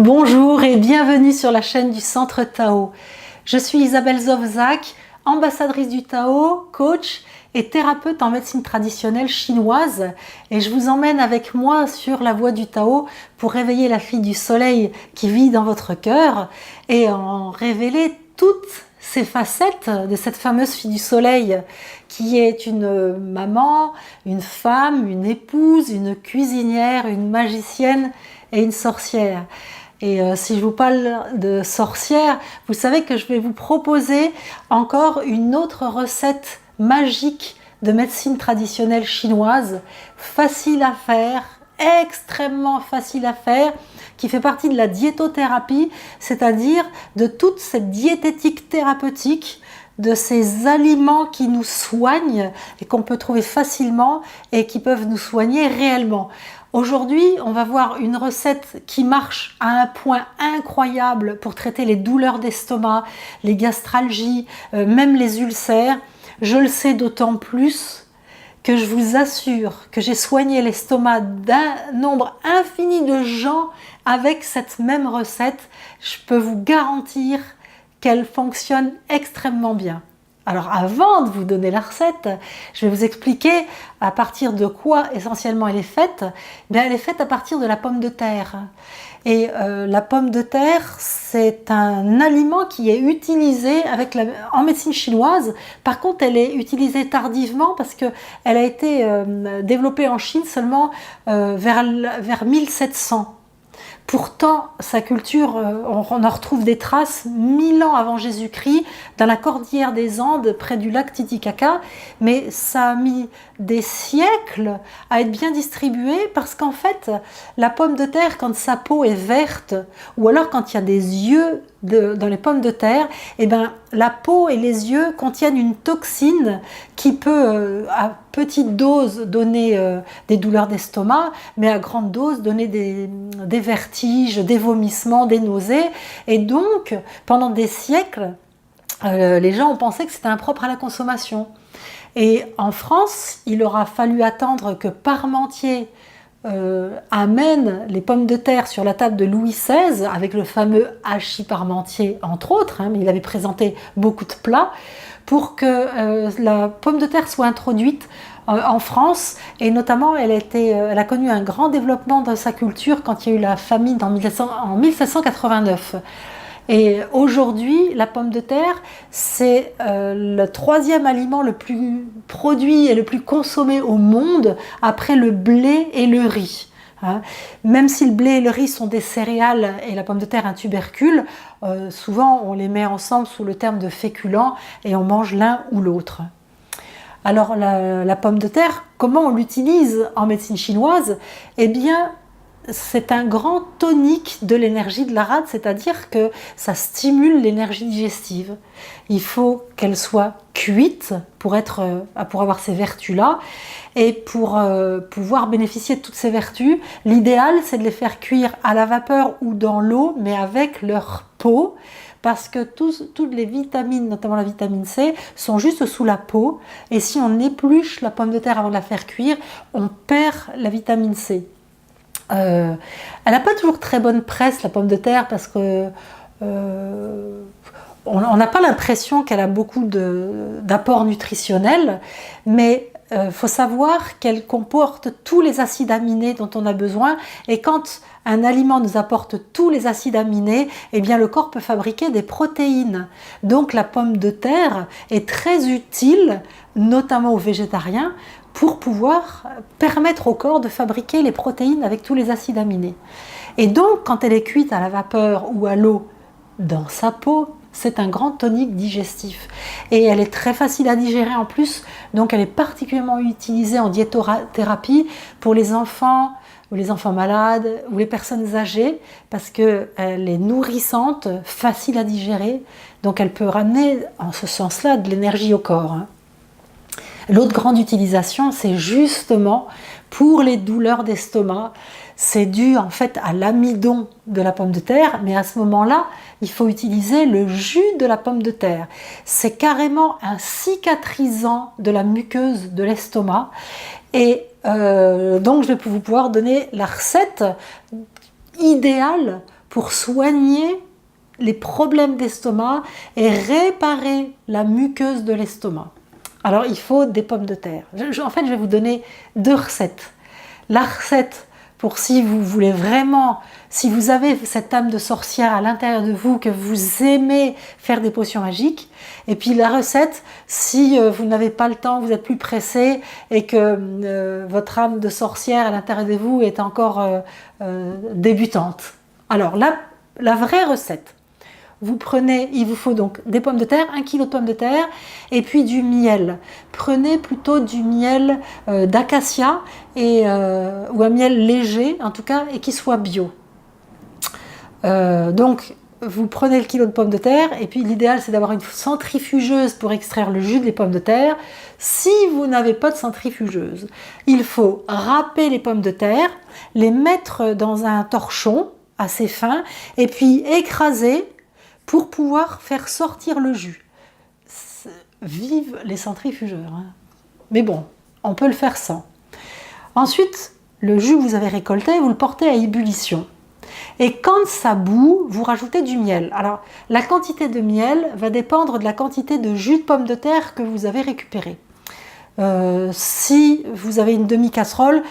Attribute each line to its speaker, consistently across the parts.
Speaker 1: Bonjour et bienvenue sur la chaîne du Centre Tao. Je suis Isabelle Zovzak, ambassadrice du Tao, coach et thérapeute en médecine traditionnelle chinoise, et je vous emmène avec moi sur la voie du Tao pour réveiller la fille du soleil qui vit dans votre cœur et en révéler toutes ces facettes de cette fameuse fille du soleil qui est une maman, une femme, une épouse, une cuisinière, une magicienne et une sorcière. Et si je vous parle de sorcière, vous savez que je vais vous proposer encore une autre recette magique de médecine traditionnelle chinoise, facile à faire, extrêmement facile à faire, qui fait partie de la diétothérapie, c'est-à-dire de toute cette diététique thérapeutique, de ces aliments qui nous soignent et qu'on peut trouver facilement et qui peuvent nous soigner réellement. Aujourd'hui, on va voir une recette qui marche à un point incroyable pour traiter les douleurs d'estomac, les gastralgies, même les ulcères. Je le sais d'autant plus que je vous assure que j'ai soigné l'estomac d'un nombre infini de gens avec cette même recette. Je peux vous garantir qu'elle fonctionne extrêmement bien. Alors avant de vous donner la recette, je vais vous expliquer à partir de quoi essentiellement elle est faite. Bien, elle est faite à partir de la pomme de terre. Et la pomme de terre, c'est un aliment qui est utilisé en médecine chinoise. Par contre, elle est utilisée tardivement parce qu'elle a été développée en Chine seulement vers 1700. Pourtant, sa culture, on en retrouve des traces 1000 ans avant Jésus-Christ dans la cordillère des Andes, près du lac Titicaca, mais ça a mis des siècles à être bien distribué parce qu'en fait, la pomme de terre, quand sa peau est verte, ou alors quand il y a des yeux dans les pommes de terre, eh ben, la peau et les yeux contiennent une toxine qui peut, à petite dose, donner des douleurs d'estomac, mais à grande dose, donner des vertiges, des vomissements, des nausées. Et donc, pendant des siècles, les gens ont pensé que c'était impropre à la consommation. Et en France, il aura fallu attendre que Parmentier amène les pommes de terre sur la table de Louis XVI avec le fameux hachis Parmentier entre autres, mais il avait présenté beaucoup de plats pour que la pomme de terre soit introduite en France, et notamment elle a connu un grand développement dans sa culture quand il y a eu la famine en 1789. Et aujourd'hui, la pomme de terre, c'est le troisième aliment le plus produit et le plus consommé au monde, après le blé et le riz. Même si le blé et le riz sont des céréales et la pomme de terre un tubercule, souvent on les met ensemble sous le terme de féculents et on mange l'un ou l'autre. Alors la pomme de terre, comment on l'utilise en médecine chinoise? Eh bien, c'est un grand tonique de l'énergie de la rate, c'est-à-dire que ça stimule l'énergie digestive. Il faut qu'elle soit cuite pour avoir ces vertus-là, et pour pouvoir bénéficier de toutes ces vertus, l'idéal c'est de les faire cuire à la vapeur ou dans l'eau, mais avec leur peau, parce que toutes les vitamines, notamment la vitamine C, sont juste sous la peau, et si on épluche la pomme de terre avant de la faire cuire, on perd la vitamine C. Elle n'a pas toujours très bonne presse, la pomme de terre, parce que on n'a pas l'impression qu'elle a beaucoup d'apports nutritionnels, mais faut savoir qu'elle comporte tous les acides aminés dont on a besoin, et quand un aliment nous apporte tous les acides aminés, eh bien le corps peut fabriquer des protéines. Donc la pomme de terre est très utile, notamment aux végétariens, pour pouvoir permettre au corps de fabriquer les protéines avec tous les acides aminés. Et donc, quand elle est cuite à la vapeur ou à l'eau dans sa peau, c'est un grand tonique digestif. Et elle est très facile à digérer en plus, donc elle est particulièrement utilisée en diétothérapie pour les enfants, ou les enfants malades, ou les personnes âgées, parce qu'elle est nourrissante, facile à digérer, donc elle peut ramener, en ce sens-là, de l'énergie au corps. L'autre grande utilisation, c'est justement pour les douleurs d'estomac. C'est dû en fait à l'amidon de la pomme de terre, mais à ce moment-là, il faut utiliser le jus de la pomme de terre. C'est carrément un cicatrisant de la muqueuse de l'estomac. Et donc, je vais pouvoir donner la recette idéale pour soigner les problèmes d'estomac et réparer la muqueuse de l'estomac. Alors il faut des pommes de terre. En fait, je vais vous donner 2 recettes. La recette pour si vous voulez vraiment, si vous avez cette âme de sorcière à l'intérieur de vous, que vous aimez faire des potions magiques, et puis la recette si vous n'avez pas le temps, vous êtes plus pressé et que votre âme de sorcière à l'intérieur de vous est encore débutante. Alors la vraie recette, vous prenez, il vous faut donc des pommes de terre, 1 kg de pommes de terre, et puis du miel. Prenez plutôt du miel d'acacia, ou un miel léger, en tout cas, et qui soit bio. Donc, vous prenez le kilo de pommes de terre, et puis l'idéal, c'est d'avoir une centrifugeuse pour extraire le jus des pommes de terre. Si vous n'avez pas de centrifugeuse, il faut râper les pommes de terre, les mettre dans un torchon assez fin, et puis écraser pour pouvoir faire sortir le jus. Vive les centrifugeurs, hein. Mais bon, on peut le faire sans. Ensuite, le jus que vous avez récolté, vous le portez à ébullition. Et quand ça bout, vous rajoutez du miel. Alors, la quantité de miel va dépendre de la quantité de jus de pomme de terre que vous avez récupéré. Si vous avez une demi-casserole,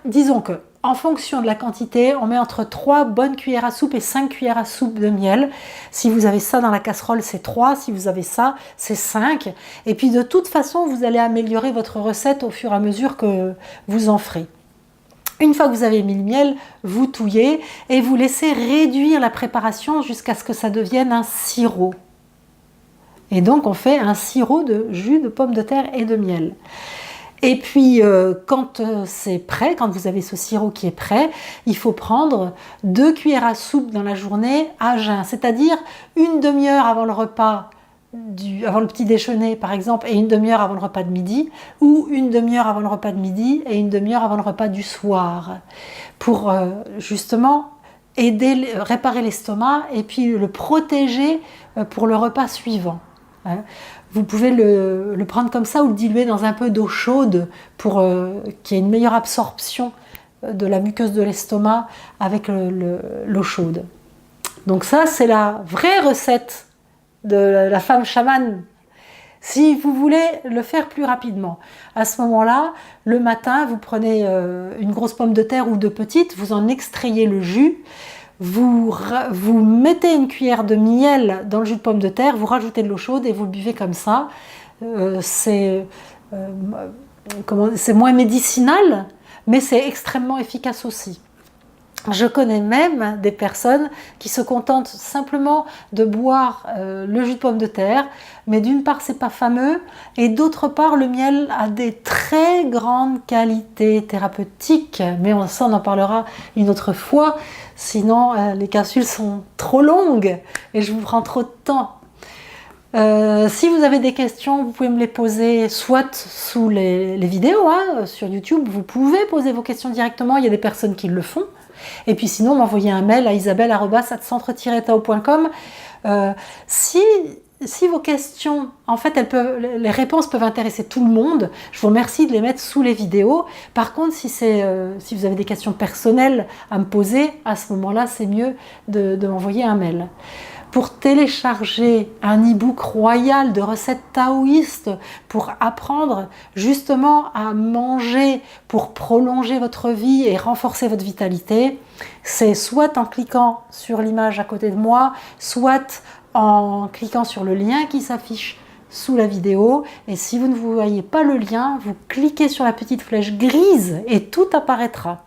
Speaker 1: disons que en fonction de la quantité, on met entre 3 bonnes cuillères à soupe et 5 cuillères à soupe de miel. Si vous avez ça dans la casserole, c'est 3. Si vous avez ça, c'est 5. Et puis de toute façon, vous allez améliorer votre recette au fur et à mesure que vous en ferez. Une fois que vous avez mis le miel, vous touillez et vous laissez réduire la préparation jusqu'à ce que ça devienne un sirop. Et donc on fait un sirop de jus de pommes de terre et de miel. Et puis quand c'est prêt, quand vous avez ce sirop qui est prêt, il faut prendre 2 cuillères à soupe dans la journée à jeun, c'est-à-dire une demi-heure avant le repas, avant le petit déjeuner par exemple, et une demi-heure avant le repas de midi, ou une demi-heure avant le repas de midi et une demi-heure avant le repas du soir, pour justement aider, réparer l'estomac et puis le protéger pour le repas suivant. Vous pouvez le prendre comme ça ou le diluer dans un peu d'eau chaude pour qu'il y ait une meilleure absorption de la muqueuse de l'estomac avec l'eau chaude. Donc ça, c'est la vraie recette de la femme chamane. Si vous voulez le faire plus rapidement, à ce moment-là, le matin, vous prenez une grosse pomme de terre ou 2 petites, vous en extrayez le jus, vous mettez une cuillère de miel dans le jus de pomme de terre, vous rajoutez de l'eau chaude et vous le buvez comme ça. C'est moins médicinal, mais c'est extrêmement efficace aussi. Je connais même des personnes qui se contentent simplement de boire le jus de pomme de terre, mais d'une part c'est pas fameux, et d'autre part le miel a des très grandes qualités thérapeutiques, mais ça on en parlera une autre fois, sinon les capsules sont trop longues et je vous prends trop de temps. Si vous avez des questions, vous pouvez me les poser soit sous les vidéos sur YouTube, vous pouvez poser vos questions directement, il y a des personnes qui le font. Et puis sinon, m'envoyer un mail à isabelle@centre-tao.com. Si vos questions, en fait, les réponses peuvent intéresser tout le monde, je vous remercie de les mettre sous les vidéos. Par contre, si vous avez des questions personnelles à me poser, à ce moment-là, c'est mieux de m'envoyer un mail. Pour télécharger un e-book royal de recettes taoïstes pour apprendre justement à manger pour prolonger votre vie et renforcer votre vitalité, c'est soit en cliquant sur l'image à côté de moi, soit en cliquant sur le lien qui s'affiche sous la vidéo. Et si vous ne voyez pas le lien, vous cliquez sur la petite flèche grise et tout apparaîtra.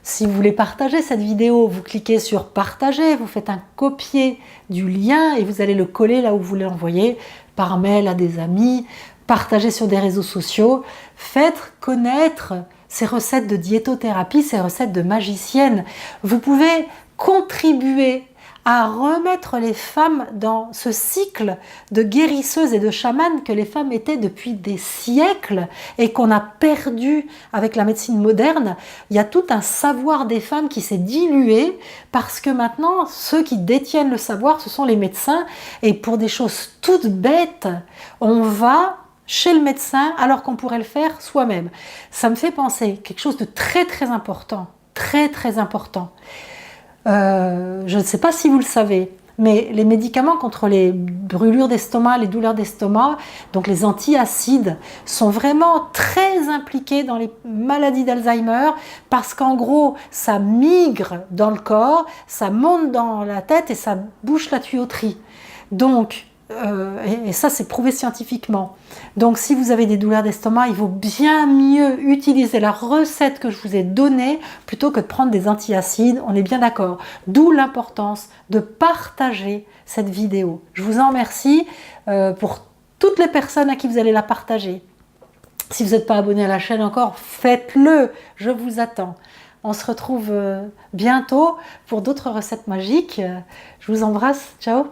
Speaker 1: Si vous voulez partager cette vidéo, vous cliquez sur partager, vous faites un copier du lien et vous allez le coller là où vous voulez l'envoyer, par mail à des amis, partager sur des réseaux sociaux. Faites connaître ces recettes de diétothérapie, ces recettes de magicienne. Vous pouvez contribuer à remettre les femmes dans ce cycle de guérisseuses et de chamanes que les femmes étaient depuis des siècles et qu'on a perdu avec la médecine moderne. Il y a tout un savoir des femmes qui s'est dilué parce que maintenant, ceux qui détiennent le savoir, ce sont les médecins. Et pour des choses toutes bêtes, on va chez le médecin alors qu'on pourrait le faire soi-même. Ça me fait penser quelque chose de très très important, très très important. Je ne sais pas si vous le savez, mais les médicaments contre les brûlures d'estomac, les douleurs d'estomac, donc les antiacides, sont vraiment très impliqués dans les maladies d'Alzheimer parce qu'en gros, ça migre dans le corps, ça monte dans la tête et ça bouche la tuyauterie. Donc, et ça c'est prouvé scientifiquement. Donc si vous avez des douleurs d'estomac, il vaut bien mieux utiliser la recette que je vous ai donnée plutôt que de prendre des antiacides, on est bien d'accord. D'où l'importance de partager cette vidéo. Je vous en remercie pour toutes les personnes à qui vous allez la partager. Si vous n'êtes pas abonné à la chaîne encore, faites-le, je vous attends. On se retrouve bientôt pour d'autres recettes magiques. Je vous embrasse, ciao!